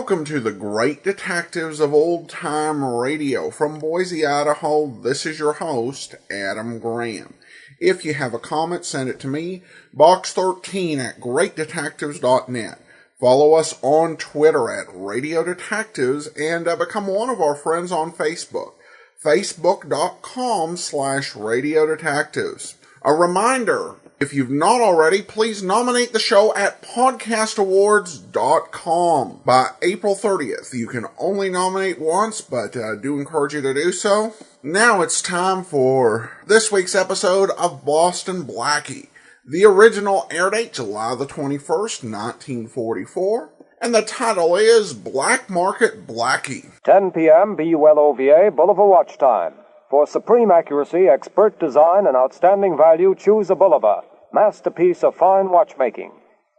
Welcome to the Great Detectives of Old Time Radio. From Boise, Idaho, this is your host, Adam Graham. If you have a comment, send it to me, box13 at greatdetectives.net. Follow us on Twitter at Radio Detectives and become one of our friends on Facebook, facebook.com/Radio Detectives. A reminder, if you've not already, please nominate the show at podcastawards.com by April 30th. You can only nominate once, but do encourage you to do so. Now it's time for this week's episode of Boston Blackie. The original air date, July the 21st, 1944, and the title is Black Market Blackie. 10 p.m. BULOVA, Bulova Watch Time. For supreme accuracy, expert design, and outstanding value, choose a Bulova, masterpiece of fine watchmaking.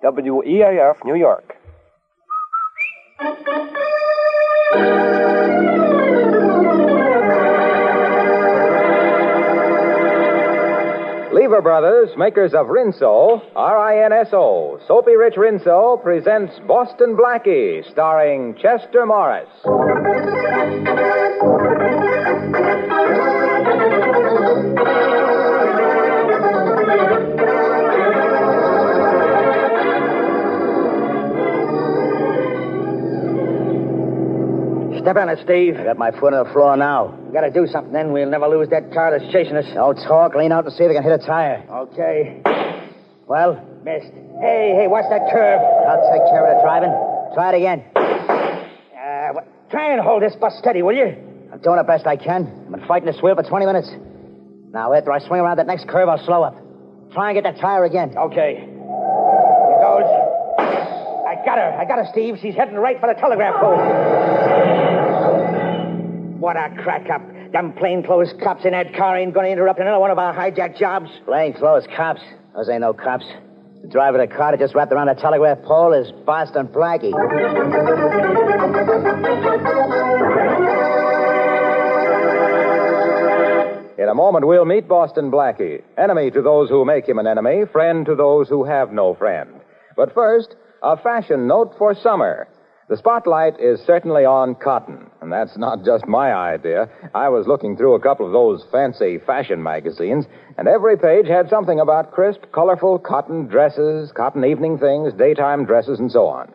WEAF, New York. Lever Brothers, makers of Rinso, R-I-N-S-O, Soapy Rich Rinso, presents Boston Blackie, starring Chester Morris. Step on it, Steve. I got my foot on the floor now. We gotta do something, then we'll never lose that car that's chasing us. Don't talk. Lean out and see if they can hit a tire. Okay. Well? Missed. Hey, watch that curve. I'll take care of the driving. Try it again. Try and hold this bus steady, will you? I'm doing the best I can. I've been fighting this wheel for 20 minutes. Now, after I swing around that next curve, I'll slow up. Try and get that tire again. Okay. Here goes. I got her, Steve. She's heading right for the telegraph pole. What a crack-up. Them plainclothes cops in that car ain't gonna interrupt another one of our hijack jobs. Plainclothes cops? Those ain't no cops. The driver of the car that just wrapped around the telegraph pole is Boston Blackie. In a moment, we'll meet Boston Blackie, enemy to those who make him an enemy, friend to those who have no friend. But first, a fashion note for summer. The spotlight is certainly on cotton, and that's not just my idea. I was looking through a couple of those fancy fashion magazines, and every page had something about crisp, colorful cotton dresses, cotton evening things, daytime dresses, and so on.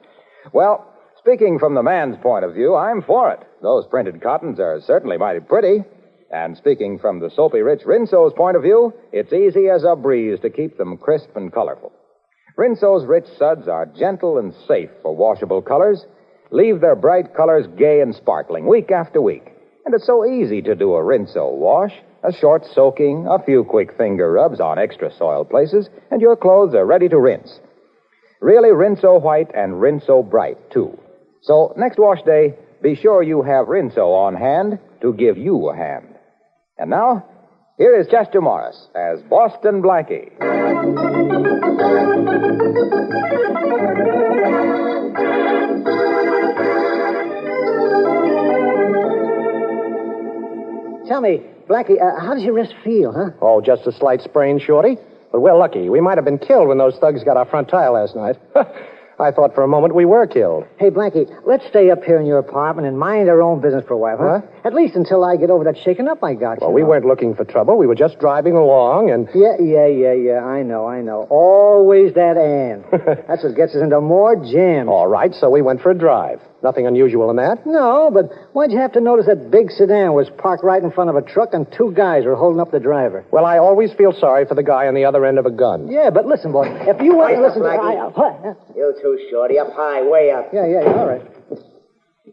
Well, speaking from the man's point of view, I'm for it. Those printed cottons are certainly mighty pretty. And speaking from the Soapy Rich Rinso's point of view, it's easy as a breeze to keep them crisp and colorful. Rinso's rich suds are gentle and safe for washable colors, leave their bright colors gay and sparkling week after week. And it's so easy to do a Rinso wash, a short soaking, a few quick finger rubs on extra soiled places, and your clothes are ready to rinse. Really Rinso white and Rinso bright, too. So next wash day, be sure you have Rinso on hand to give you a hand. And now, here is Chester Morris as Boston Blackie. Tell me, Blackie, how does your wrist feel, huh? Oh, just a slight sprain, Shorty. But we're lucky. We might have been killed when those thugs got our front tire last night. I thought for a moment we were killed. Hey, Blackie, let's stay up here in your apartment and mind our own business for a while, huh? At least until I get over that shaking up I got. Well, we weren't looking for trouble. We were just driving along and... Yeah. I know. Always that and. That's what gets us into more jams. All right, so we went for a drive. Nothing unusual in that? No, but why'd you have to notice that big sedan was parked right in front of a truck and two guys were holding up the driver? Well, I always feel sorry for the guy on the other end of a gun. Yeah, but listen, boy, if you want to listen to... You too, Shorty. Up high, way up. Yeah, all right.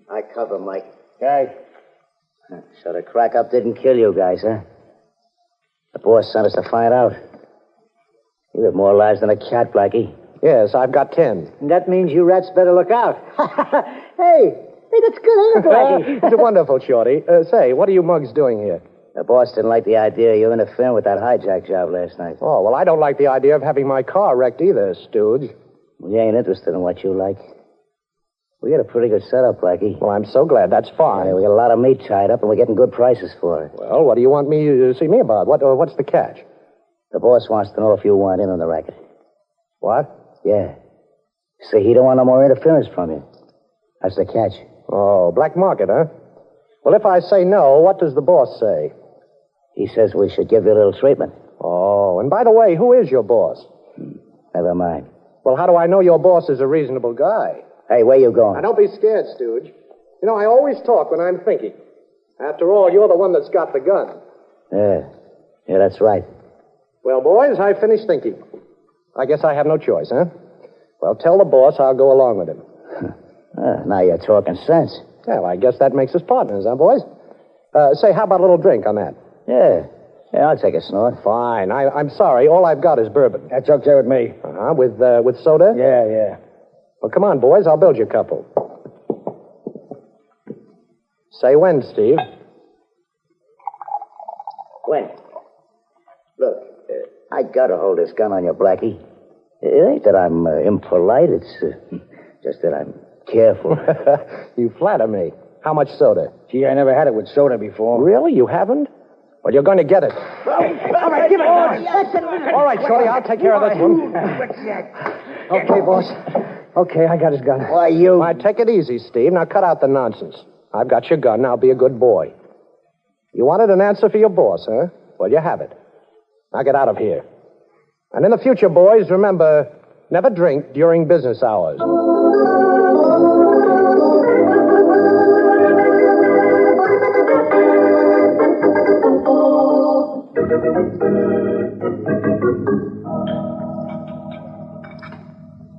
I cover, Mike. Okay. So the crack-up didn't kill you guys, huh? The boss sent us to find out. You have more lives than a cat, Blackie. Yes, I've got 10. And that means you rats better look out. Hey, that's good, ain't it, Blackie? It's wonderful, Shorty. Say, what are you mugs doing here? The boss didn't like the idea of you interfering with that hijack job last night. Oh, well, I don't like the idea of having my car wrecked either, Stooge. Well, you ain't interested in what you like. We got a pretty good setup, Blackie. Well, I'm so glad. That's fine. Yeah, we got a lot of meat tied up, and we're getting good prices for it. Well, what do you want me to see me about? What's the catch? The boss wants to know if you want in on the racket. What? Yeah. See, he don't want no more interference from you. That's the catch. Oh, black market, huh? Well, if I say no, what does the boss say? He says we should give you a little treatment. Oh, and by the way, who is your boss? Never mind. Well, how do I know your boss is a reasonable guy? Hey, where you going? Now, don't be scared, Stooge. You know, I always talk when I'm thinking. After all, you're the one that's got the gun. Yeah, that's right. Well, boys, I finished thinking. I guess I have no choice, huh? Well, tell the boss I'll go along with him. Now you're talking sense. Well, I guess that makes us partners, huh, boys? Say, how about a little drink on that? Yeah, I'll take a snort. Fine. I'm sorry. All I've got is bourbon. That's okay with me. Uh-huh. With soda? Yeah. Well, come on, boys. I'll build you a couple. Say when, Steve. When? Look, I gotta hold this gun on you, Blackie. It ain't that I'm impolite. It's just that I'm careful. You flatter me. How much soda? Gee, I never had it with soda before. Really? You haven't? Well, you're going to get it. All right, give it. All right, Shorty, I'll take care of this one. Okay, boss. Okay, I got his gun. Why, you... All right, take it easy, Steve. Now, cut out the nonsense. I've got your gun. Now, be a good boy. You wanted an answer for your boss, huh? Well, you have it. Now, get out of here. And in the future, boys, remember, never drink during business hours.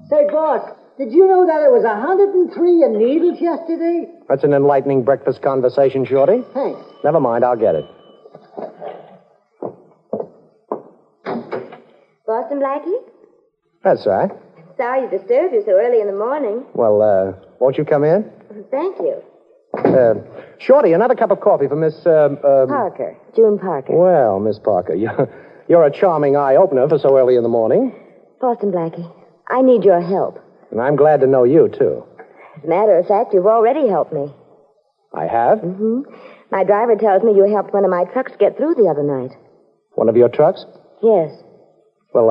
Say, boss, did you know that it was 103 in needles yesterday? That's an enlightening breakfast conversation, Shorty. Thanks. Never mind, I'll get it. Boston, Blackie? That's right. Sorry to disturb you so early in the morning. Well, won't you come in? Thank you. Shorty, another cup of coffee for Miss, Parker. June Parker. Well, Miss Parker, you're a charming eye-opener for so early in the morning. Boston, Blackie, I need your help. And I'm glad to know you, too. As a matter of fact, you've already helped me. I have? Mm-hmm. My driver tells me you helped one of my trucks get through the other night. One of your trucks? Yes. Well,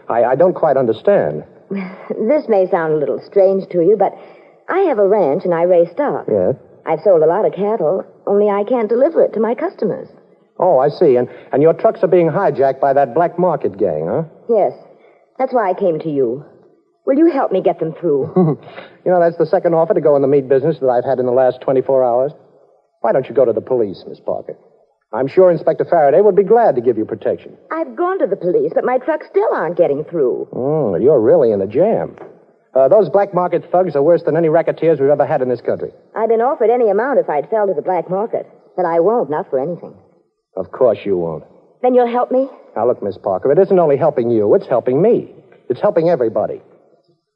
I don't quite understand. This may sound a little strange to you, but I have a ranch and I raise stock. Yes? I've sold a lot of cattle, only I can't deliver it to my customers. Oh, I see. And your trucks are being hijacked by that black market gang, huh? Yes. That's why I came to you. Will you help me get them through? You know, that's the second offer to go in the meat business that I've had in the last 24 hours. Why don't you go to the police, Miss Parker? I'm sure Inspector Faraday would be glad to give you protection. I've gone to the police, but my trucks still aren't getting through. You're really in a jam. Those black market thugs are worse than any racketeers we've ever had in this country. I've been offered any amount if I'd fell to the black market, but I won't, not for anything. Of course you won't. Then you'll help me? Now, look, Miss Parker, it isn't only helping you, it's helping me. It's helping everybody.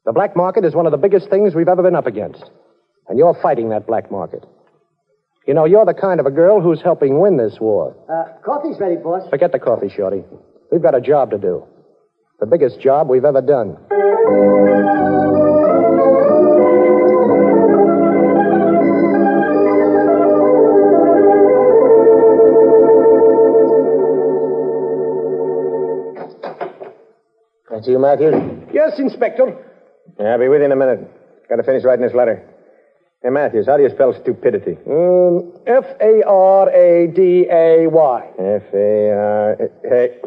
The black market is one of the biggest things we've ever been up against. And you're fighting that black market. You know, you're the kind of a girl who's helping win this war. Coffee's ready, boss. Forget the coffee, Shorty. We've got a job to do. The biggest job we've ever done. That's you, Matthews? Yes, Inspector. Yeah, I'll be with you in a minute. Got to finish writing this letter. Hey, Matthews, how do you spell stupidity? F-A-R-A-D-A-Y. Hey,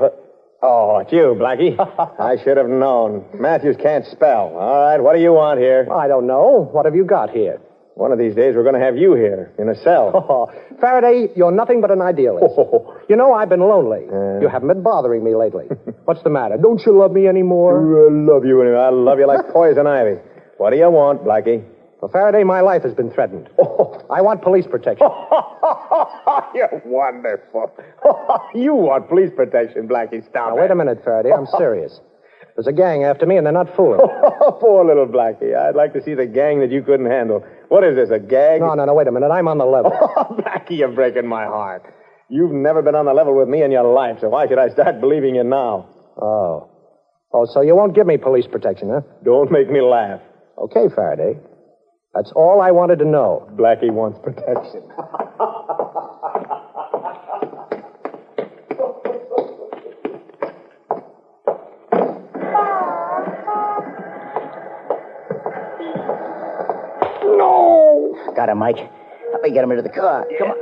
oh, it's you, Blackie. I should have known. Matthews can't spell. All right, what do you want here? I don't know. What have you got here? One of these days, we're going to have you here, in a cell. Oh, Faraday, you're nothing but an idealist. Oh. You know, I've been lonely. You haven't been bothering me lately. What's the matter? Don't you love me anymore? I love you anyway. I love you like poison ivy. What do you want, Blackie? Well, Faraday, my life has been threatened. I want police protection. You're wonderful. You want police protection, Blackie. Stop Now, it. wait a minute, Faraday. I'm serious. There's a gang after me, and they're not fooling. Poor little Blackie. I'd like to see the gang that you couldn't handle. What is this, a gag? No, wait a minute. I'm on the level. Blackie, you're breaking my heart. You've never been on the level with me in your life, so why should I start believing you now? Oh, so you won't give me police protection, huh? Don't make me laugh. Okay, Faraday. That's all I wanted to know. Blackie wants protection. No! Got him, Mike. Help me get him into the car. Come on.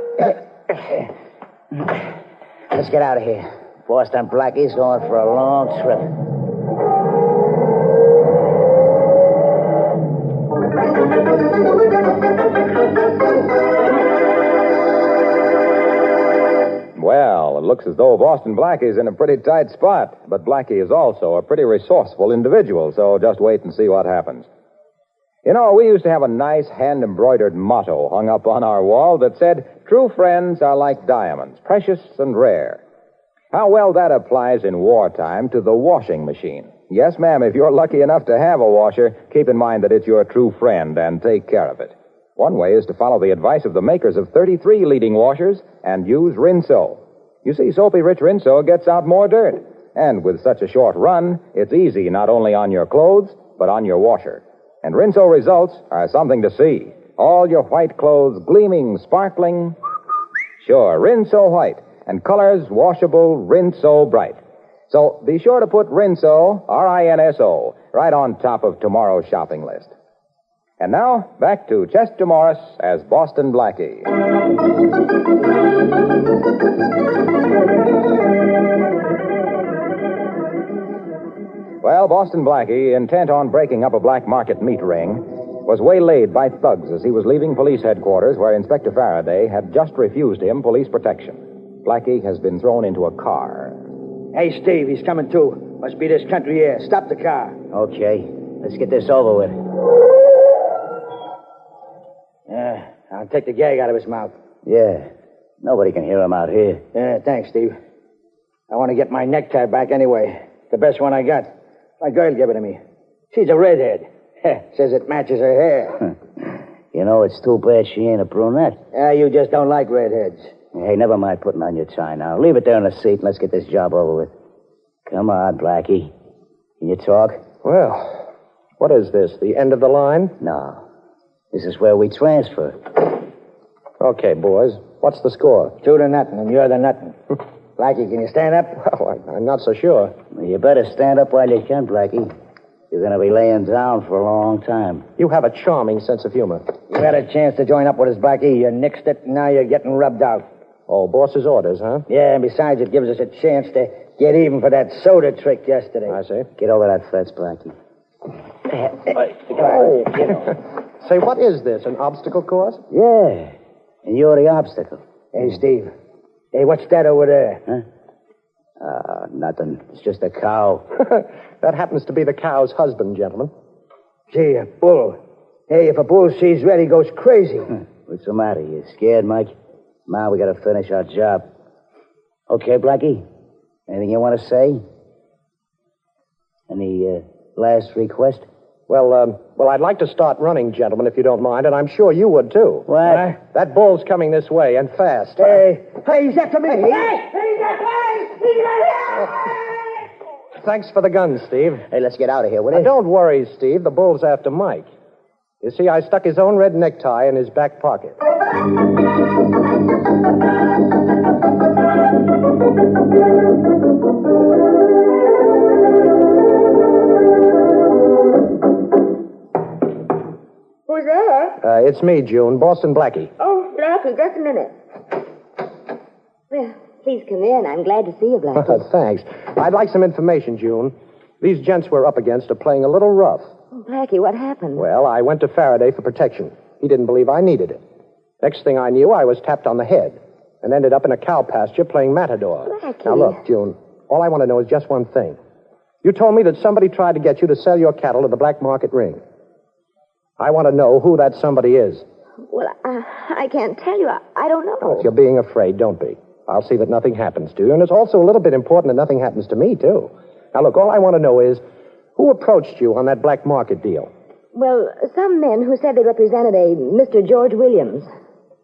Let's get out of here. Boston Blackie's going for a long trip. Well, it looks as though Boston Blackie's in a pretty tight spot, but Blackie is also a pretty resourceful individual, so just wait and see what happens. You know, we used to have a nice hand-embroidered motto hung up on our wall that said, "True friends are like diamonds, precious and rare." How well that applies in wartime to the washing machine. Yes, ma'am, if you're lucky enough to have a washer, keep in mind that it's your true friend and take care of it. One way is to follow the advice of the makers of 33 leading washers and use Rinso. You see, soapy-rich Rinso gets out more dirt. And with such a short run, it's easy not only on your clothes, but on your washer. And Rinso results are something to see. All your white clothes gleaming, sparkling. Sure, Rinso White. And colors washable, Rinso Bright. So be sure to put Rinso, R-I-N-S-O, right on top of tomorrow's shopping list. And now, back to Chester Morris as Boston Blackie. Well, Boston Blackie, intent on breaking up a black market meat ring, was waylaid by thugs as he was leaving police headquarters where Inspector Faraday had just refused him police protection. Blackie has been thrown into a car. Hey, Steve, he's coming too. Must be this country air. Stop the car. Okay, let's get this over with. I'll take the gag out of his mouth. Yeah, nobody can hear him out here. Yeah, thanks, Steve. I want to get my necktie back anyway. The best one I got. My girl gave it to me. She's a redhead. Says it matches her hair. You know, it's too bad she ain't a brunette. You just don't like redheads. Hey, never mind putting on your tie now. Leave it there in the seat and let's get this job over with. Come on, Blackie. Can you talk? Well, what is this, the end of the line? No. This is where we transfer. Okay, boys. What's the score? 2-0, and you're the nothing. Blackie, can you stand up? Well, I'm not so sure. Well, you better stand up while you can, Blackie. You're going to be laying down for a long time. You have a charming sense of humor. You had a chance to join up with us, Blackie. You nixed it, and now you're getting rubbed out. Oh, boss's orders, huh? Yeah, and besides, it gives us a chance to get even for that soda trick yesterday. I see. Get over that fence, Blackie. Say, what is this, an obstacle course? Yeah, and you're the obstacle. Hey, Steve. Hey, what's that over there? Huh? Nothing. It's just a cow. That happens to be the cow's husband, gentlemen. Gee, a bull. Hey, if a bull sees red, he goes crazy. What's the matter? You scared, Mike? Come on, we got to finish our job. Okay, Blackie? Anything you want to say? Any last request? Well, I'd like to start running, gentlemen, if you don't mind, and I'm sure you would, too. What? That bull's coming this way, and fast. Hey, he's after me. Thanks for the gun, Steve. Hey, let's get out of here, will you? Don't worry, Steve. The bull's after Mike. You see, I stuck his own red necktie in his back pocket. Who's there? It's me, June. Boston Blackie. Oh, Blackie, just a minute. Well, please come in. I'm glad to see you, Blackie. Thanks. I'd like some information, June. These gents we're up against are playing a little rough. Oh, Blackie, what happened? Well, I went to Faraday for protection. He didn't believe I needed it. Next thing I knew, I was tapped on the head and ended up in a cow pasture playing matador. Blackie. Now, look, June, all I want to know is just one thing. You told me that somebody tried to get you to sell your cattle to the black market ring. I want to know who that somebody is. Well, I can't tell you. I don't know. If you're being afraid, don't be. I'll see that nothing happens to you. And it's also a little bit important that nothing happens to me, too. Now, look, all I want to know is who approached you on that black market deal? Well, some men who said they represented a Mr. George Williams.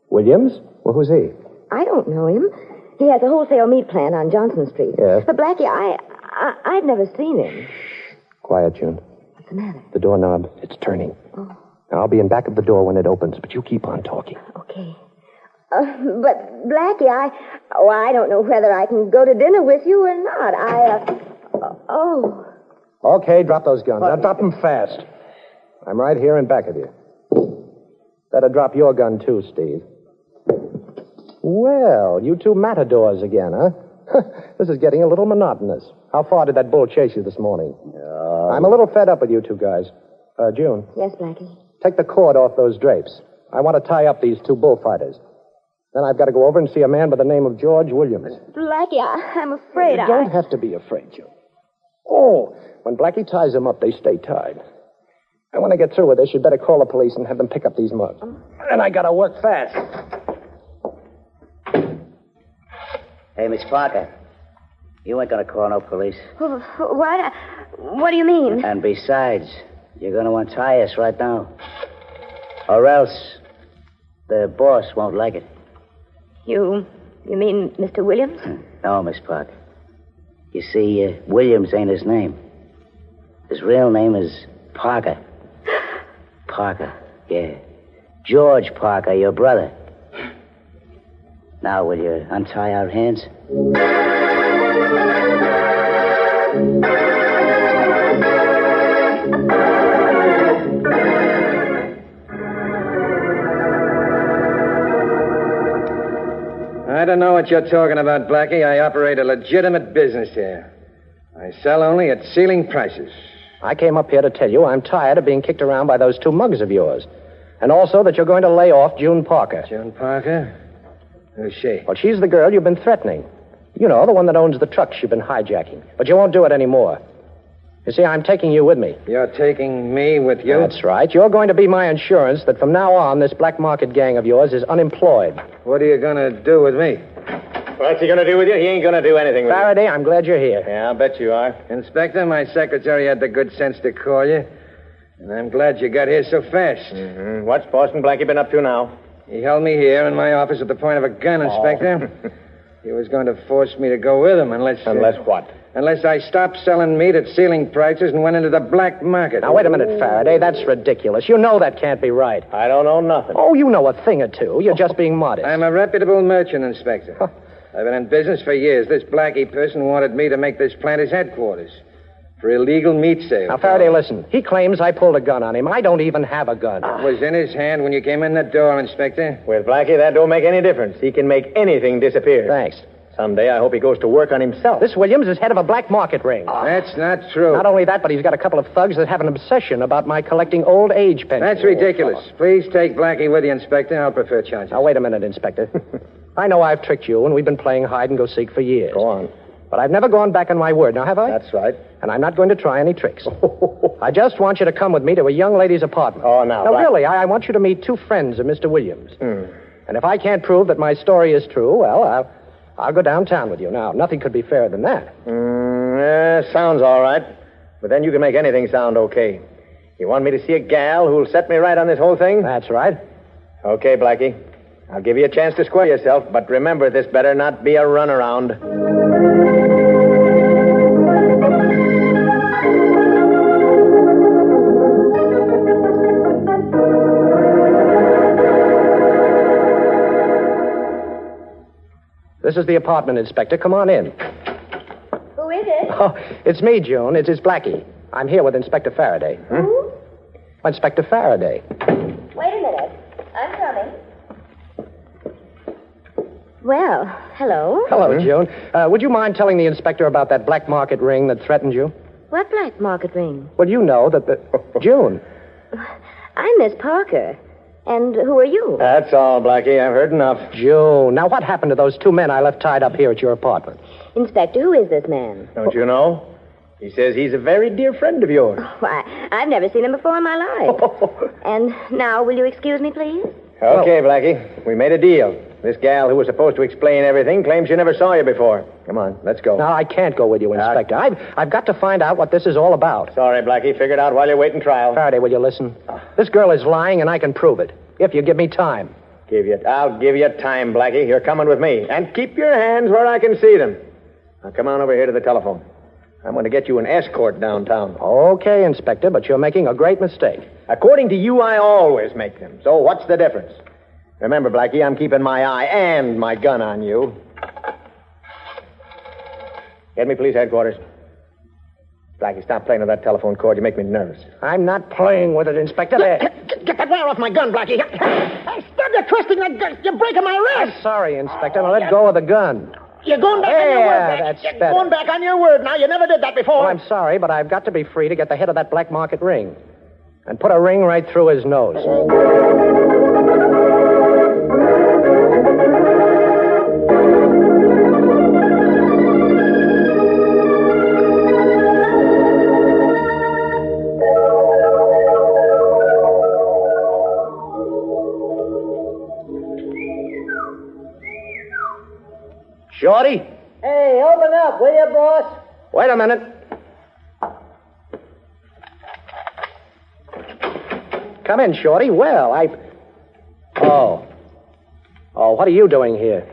Williams? Well, who's he? I don't know him. He has a wholesale meat plant on Johnson Street. Yes. But, Blackie, I've never seen him. Quiet, June. What's the matter? The doorknob, it's turning. Oh. Now, I'll be in back of the door when it opens, but you keep on talking. Okay. But, Blackie, I don't know whether I can go to dinner with you or not. Oh. Okay, drop those guns. Now, drop them fast. I'm right here in back of you. Better drop your gun, too, Steve. Well, you two matadors again, huh? This is getting a little monotonous. How far did that bull chase you this morning? I'm a little fed up with you two guys. June. Yes, Blackie. Take the cord off those drapes. I want to tie up these two bullfighters. Then I've got to go over and see a man by the name of George Williams. Blackie, I'm afraid You don't have to be afraid, June. Oh, when Blackie ties them up, they stay tied. And when I get through with this, you'd better call the police and have them pick up these mugs. And I got to work fast. Hey, Miss Parker. You ain't gonna call no police. What? What do you mean? And besides, you're gonna untie us right now. Or else the boss won't like it. You mean Mr. Williams? No, Miss Parker. You see, Williams ain't his name. His real name is Parker. Parker, yeah. George Parker, your brother. Now, will you untie our hands? I don't know what you're talking about, Blackie. I operate a legitimate business here. I sell only at ceiling prices. I came up here to tell you I'm tired of being kicked around by those two mugs of yours. And also that you're going to lay off June Parker. June Parker? Who's she? Well, she's the girl you've been threatening. You know, the one that owns the trucks you've been hijacking. But you won't do it anymore. You see, I'm taking you with me. You're taking me with you? That's right. You're going to be my insurance that from now on this black market gang of yours is unemployed. What are you going to do with me? What's he going to do with you? He ain't going to do anything with Faraday, I'm glad you're here. you. Yeah, I'll bet you are. Inspector, my secretary had the good sense to call you. And I'm glad you got here so fast. Mm-hmm. What's Boston Blackie been up to now? He held me here in my office at the point of a gun, Inspector. He was going to force me to go with him unless... Unless what? Unless I stopped selling meat at ceiling prices and went into the black market. Now, wait a minute, Faraday. That's ridiculous. You know that can't be right. I don't know nothing. Oh, you know a thing or two. You're just being modest. I'm a reputable merchant, Inspector. I've been in business for years. This Blackie person wanted me to make this plant his headquarters for illegal meat sales. Now, Faraday, listen. He claims I pulled a gun on him. I don't even have a gun. It was in his hand when you came in the door, Inspector. With Blackie, that don't make any difference. He can make anything disappear. Thanks. Someday I hope he goes to work on himself. This Williams is head of a black market ring. That's not true. Not only that, but he's got a couple of thugs that have an obsession about my collecting old age pensions. That's ridiculous. Please take Blackie with you, Inspector. I'll prefer charges. Now, wait a minute, Inspector. I know I've tricked you, and we've been playing hide-and-go-seek for years. Go on. But I've never gone back on my word, now have I? That's right. And I'm not going to try any tricks. I just want you to come with me to a young lady's apartment. Oh, now, No, Black- really, I want you to meet two friends of Mr. Williams. And if I can't prove that my story is true, well, I'll go downtown with you. Now, nothing could be fairer than that. Sounds all right. But then you can make anything sound okay. You want me to see a gal who'll set me right on this whole thing? That's right. Okay, Blackie. I'll give you a chance to square yourself, but remember, this better not be a runaround. This is the apartment, Inspector. Come on in. Who is it? Oh, it's me, June. It's Blackie. I'm here with Inspector Faraday. Who? Inspector Faraday. Wait a minute. I'm coming. Well, hello. Hello, June. Would you mind telling the inspector about that black market ring that threatened you? What black market ring? Well, you know that the... June. I'm Miss Parker. And who are you? That's all, Blackie. I've heard enough. June. Now, what happened to those two men I left tied up here at your apartment? Inspector, who is this man? Don't you know? He says he's a very dear friend of yours. Why, I've never seen him before in my life. And now, will you excuse me, please? Okay, Blackie. We made a deal. This gal who was supposed to explain everything claims she never saw you before. Come on, let's go. No, I can't go with you, Inspector. I've got to find out what this is all about. Sorry, Blackie. Figure it out while you're waiting trial. Faraday, will you listen? This girl is lying, and I can prove it. If you give me time. I'll give you time, Blackie. You're coming with me. And keep your hands where I can see them. Now, come on over here to the telephone. I'm going to get you an escort downtown. Okay, Inspector, but you're making a great mistake. According to you, I always make them. So what's the difference? Remember, Blackie, I'm keeping my eye and my gun on you. Get me police headquarters. Blackie, stop playing with that telephone cord. You make me nervous. I'm not playing with it, Inspector. There. Get that that wire off my gun, Blackie. Hey, stop you twisting that gun. You're breaking my wrist. I'm sorry, Inspector. Now let go of the gun. You're going back on your word. That's You're better. going back on your word now. You never did that before. Well, I'm sorry, but I've got to be free to get the head of that black market ring. And put a ring right through his nose. Shorty? Hey, open up, will you, boss? Wait a minute. Come in, Shorty. Well, Oh, what are you doing here?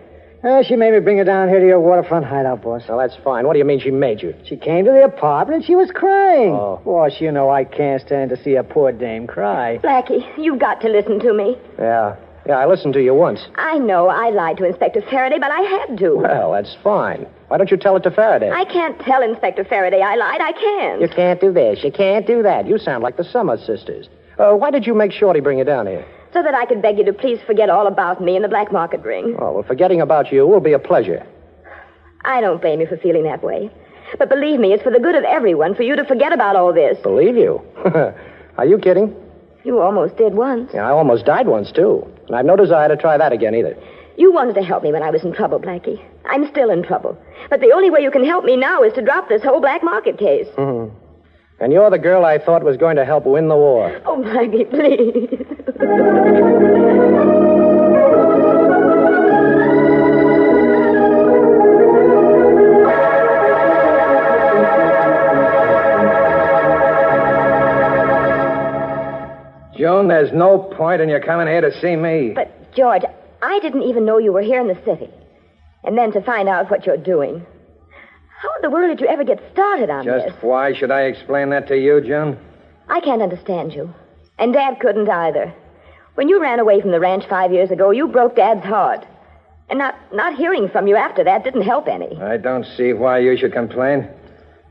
She made me bring her down here to your waterfront hideout, boss. Well, that's fine. What do you mean she made you? She came to the apartment and she was crying. Oh. Boss, you know I can't stand to see a poor dame cry. Blackie, you've got to listen to me. Yeah, I listened to you once. I know I lied to Inspector Faraday, but I had to. Well, that's fine. Why don't you tell it to Faraday? I can't tell Inspector Faraday I lied. I can't. You can't do this. You can't do that. You sound like the Summer Sisters. Why did you make Shorty bring you down here? So that I could beg you to please forget all about me and the black market ring. Oh, well, forgetting about you will be a pleasure. I don't blame you for feeling that way. But believe me, it's for the good of everyone for you to forget about all this. Believe you? Are you kidding? You almost did once. Yeah, I almost died once, too. And I've no desire to try that again, either. You wanted to help me when I was in trouble, Blackie. I'm still in trouble. But the only way you can help me now is to drop this whole black market case. Mm-hmm. And you're the girl I thought was going to help win the war. Oh, Blackie, please. June, there's no point in your coming here to see me. But, George, I didn't even know you were here in the city. And then to find out what you're doing. How in the world did you ever get started on this? Just why should I explain that to you, June? I can't understand you. And Dad couldn't either. When you ran away from the ranch 5 years ago, you broke Dad's heart. And not hearing from you after that didn't help any. I don't see why you should complain.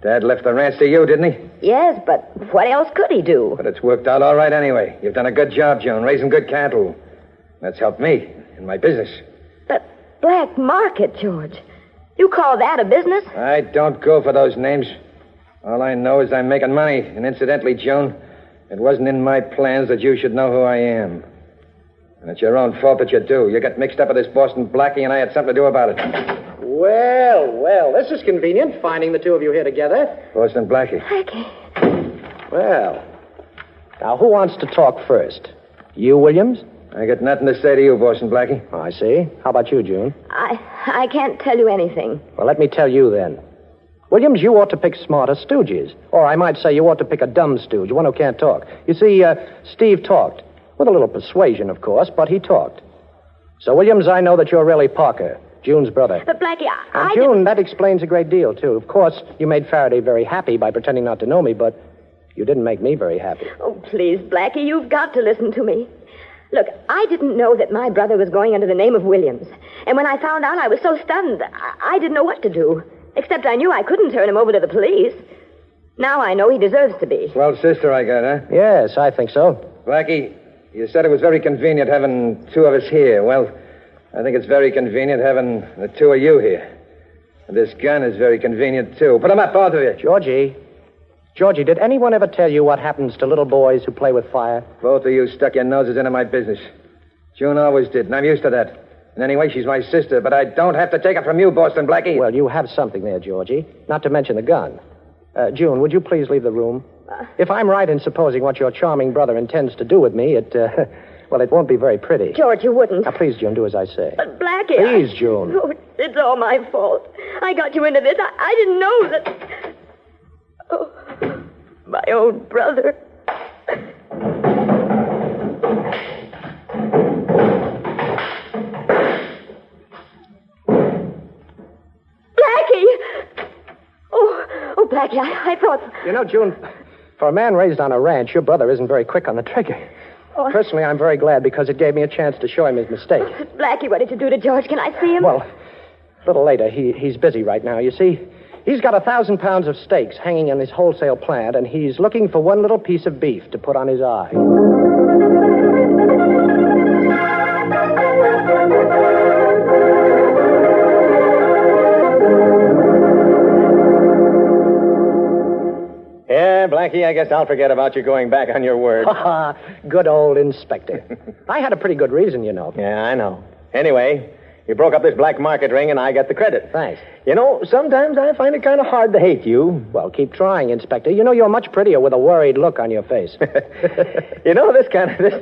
Dad left the ranch to you, didn't he? Yes, but what else could he do? But it's worked out all right anyway. You've done a good job, June, raising good cattle. That's helped me in my business. But black market, George. You call that a business? I don't go for those names. All I know is I'm making money. And incidentally, June, it wasn't in my plans that you should know who I am. And it's your own fault that you do. You got mixed up with this Boston Blackie, and I had something to do about it. Well, this is convenient, finding the two of you here together. Boston Blackie. Blackie. Well, now who wants to talk first? You, Williams? I got nothing to say to you, Boston Blackie. Oh, I see. How about you, June? I can't tell you anything. Well, let me tell you then. Williams, you ought to pick smarter stooges. Or I might say you ought to pick a dumb stooge, one who can't talk. You see, Steve talked. With a little persuasion, of course, but he talked. So, Williams, I know that you're really Parker, June's brother. But, Blackie, And June, that explains a great deal, too. Of course, you made Faraday very happy by pretending not to know me, but you didn't make me very happy. Oh, please, Blackie, you've got to listen to me. Look, I didn't know that my brother was going under the name of Williams. And when I found out, I was so stunned, I didn't know what to do. Except I knew I couldn't turn him over to the police. Now I know he deserves to be. Swell sister I got, huh? Yes, I think so. Blackie, you said it was very convenient having two of us here. Well, I think it's very convenient having the two of you here. And this gun is very convenient, too. Put them up, both of you. Georgie, did anyone ever tell you what happens to little boys who play with fire? Both of you stuck your noses into my business. June always did, and I'm used to that. And anyway, she's my sister, but I don't have to take it from you, Boston Blackie. Well, you have something there, Georgie. Not to mention the gun. June, would you please leave the room? If I'm right in supposing what your charming brother intends to do with me, it won't be very pretty. George, you wouldn't. Now, please, June, do as I say. But, Blackie, Please, June. Oh, it's all my fault. I got you into this. I didn't know that... Oh, my old brother. Blackie! Oh, Blackie, I thought... You know, June, for a man raised on a ranch, your brother isn't very quick on the trigger. Oh, Personally, I'm very glad because it gave me a chance to show him his mistake. Blackie, what did you do to George? Can I see him? Well, a little later. He's busy right now. You see, He's got 1,000 pounds of steaks hanging in his wholesale plant, and he's looking for one little piece of beef to put on his eye. Yeah, Blackie, I guess I'll forget about you going back on your word. Good old inspector. I had a pretty good reason, you know. Yeah, I know. Anyway, you broke up this black market ring, and I get the credit. Thanks. You know, sometimes I find it kind of hard to hate you. Well, keep trying, Inspector. You know you're much prettier with a worried look on your face. You know, this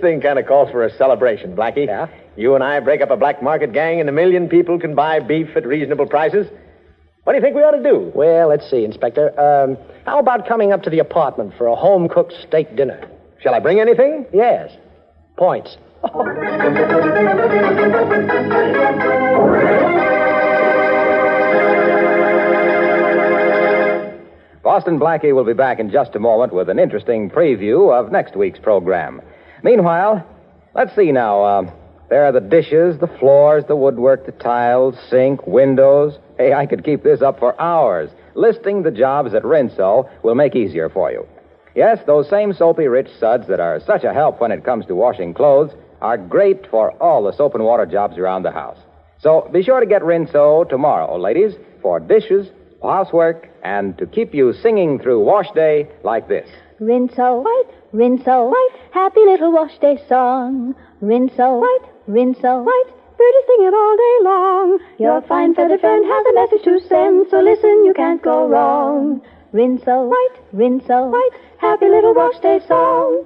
thing kind of calls for a celebration, Blackie. Yeah? You and I break up a black market gang, and 1 million people can buy beef at reasonable prices. What do you think we ought to do? Well, let's see, Inspector. How about coming up to the apartment for a home-cooked steak dinner? Shall I bring anything? Yes. Points. Boston Blackie will be back in just a moment with an interesting preview of next week's program. Meanwhile, let's see now. There are the dishes, the floors, the woodwork, the tiles, sink, windows. Hey, I could keep this up for hours. Listing the jobs that Rinso will make easier for you. Yes, those same soapy rich suds that are such a help when it comes to washing clothes are great for all the soap and water jobs around the house. So be sure to get Rinso tomorrow, ladies, for dishes, housework, and to keep you singing through wash day like this. Rinso, white, Rinso, white, happy little wash day song. Rinso, white, Rinso, white, birdies sing it all day long. Your fine feathered friend has a message to send, so listen, you can't go wrong. Rinso, white, happy little wash day song.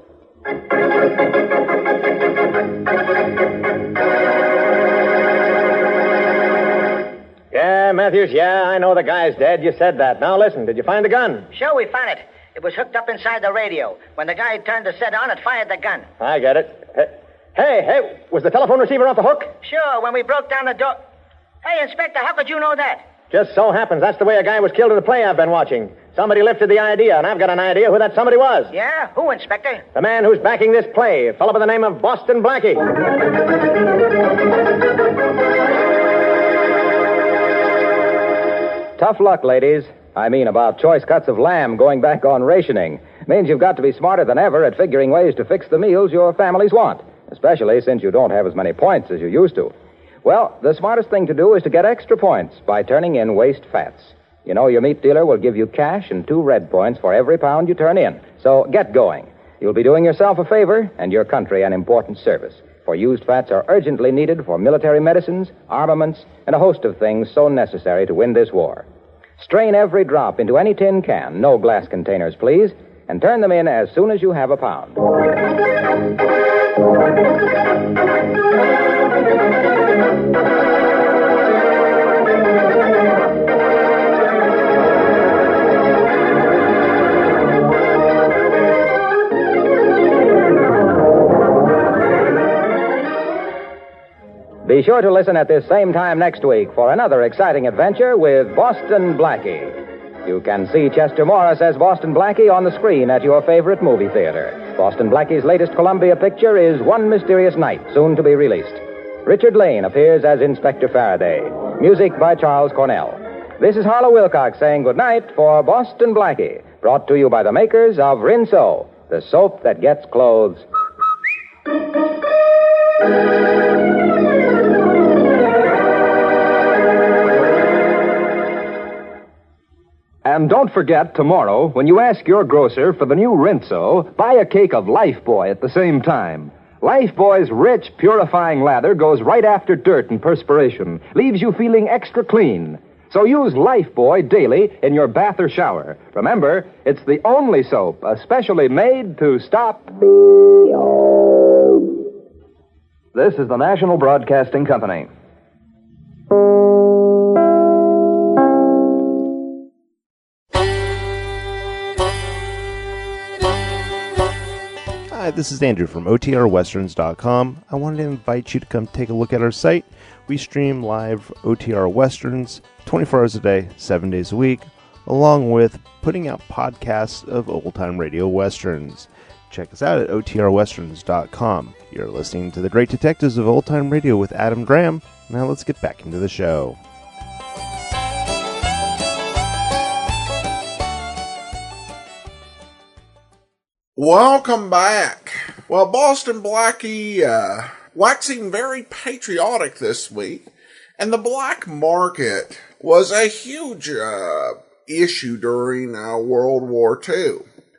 Yeah, Matthews, yeah, I know the guy's dead. You said that. Now listen, did you find the gun? Sure, we found it. It was hooked up inside the radio. When the guy turned the set on, it fired the gun. I get it. Hey, was the telephone receiver off the hook? Sure, when we broke down the door... Hey, Inspector, how could you know that? Just so happens that's the way a guy was killed in the play I've been watching. Somebody lifted the idea, and I've got an idea who that somebody was. Yeah? Who, Inspector? The man who's backing this play, a fellow by the name of Boston Blackie. Tough luck, ladies. I mean about choice cuts of lamb going back on rationing. Means you've got to be smarter than ever at figuring ways to fix the meals your families want, especially since you don't have as many points as you used to. Well, the smartest thing to do is to get extra points by turning in waste fats. You know, your meat dealer will give you cash and 2 red points for every pound you turn in. So get going. You'll be doing yourself a favor and your country an important service. For used fats are urgently needed for military medicines, armaments, and a host of things so necessary to win this war. Strain every drop into any tin can, no glass containers, please, and turn them in as soon as you have a pound. Be sure to listen at this same time next week for another exciting adventure with Boston Blackie. You can see Chester Morris as Boston Blackie on the screen at your favorite movie theater. Boston Blackie's latest Columbia picture is One Mysterious Night, soon to be released. Richard Lane appears as Inspector Faraday. Music by Charles Cornell. This is Harlow Wilcox saying goodnight for Boston Blackie, brought to you by the makers of Rinso, the soap that gets clothes. And don't forget, tomorrow, when you ask your grocer for the new Rinso, buy a cake of Lifebuoy at the same time. Lifebuoy's rich, purifying lather goes right after dirt and perspiration, leaves you feeling extra clean. So use Lifebuoy daily in your bath or shower. Remember, it's the only soap especially made to stop... This is the National Broadcasting Company. Hi, this is Andrew from OTRWesterns.com. I wanted to invite you to come take a look at our site. We stream live OTR Westerns 24 hours a day, 7 days a week, along with putting out podcasts of old-time radio westerns. Check us out at OTRWesterns.com. You're listening to The Great Detectives of Old Time Radio with Adam Graham. Now let's get back into the show. Welcome back. Well, Boston Blackie waxing very patriotic this week, and the black market was a huge issue during World War II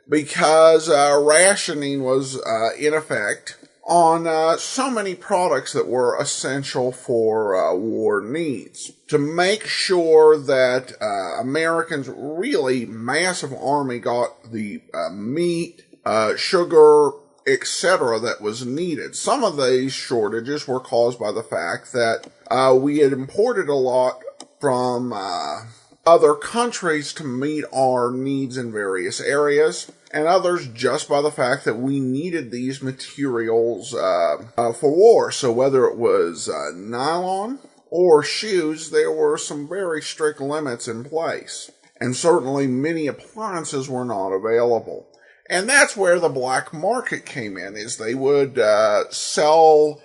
because rationing was in effect on so many products that were essential for war needs. To make sure that Americans, really massive army, got the meat, sugar, etc. that was needed. Some of these shortages were caused by the fact that we had imported a lot from other countries to meet our needs in various areas, and others just by the fact that we needed these materials for war. So whether it was nylon or shoes, there were some very strict limits in place. And certainly many appliances were not available. And that's where the black market came in, is they would sell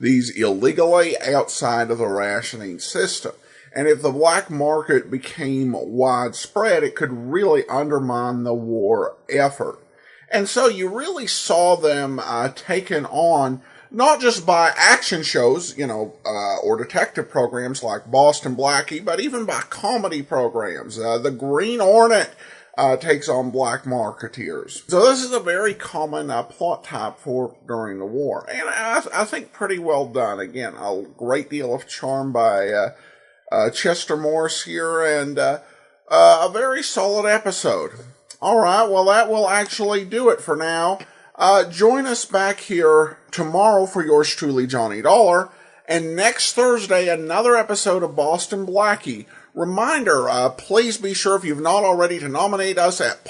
these illegally outside of the rationing system. And if the black market became widespread, it could really undermine the war effort. And so you really saw them taken on, not just by action shows, or detective programs like Boston Blackie, but even by comedy programs. The Green Hornet takes on black marketeers. So this is a very common plot type for during the war. And I think pretty well done. Again, a great deal of charm by Chester Morris here, and a very solid episode. All right, well, that will actually do it for now. Join us back here tomorrow for yours truly, Johnny Dollar, and next Thursday, another episode of Boston Blackie. Reminder, please be sure, if you've not already, to nominate us at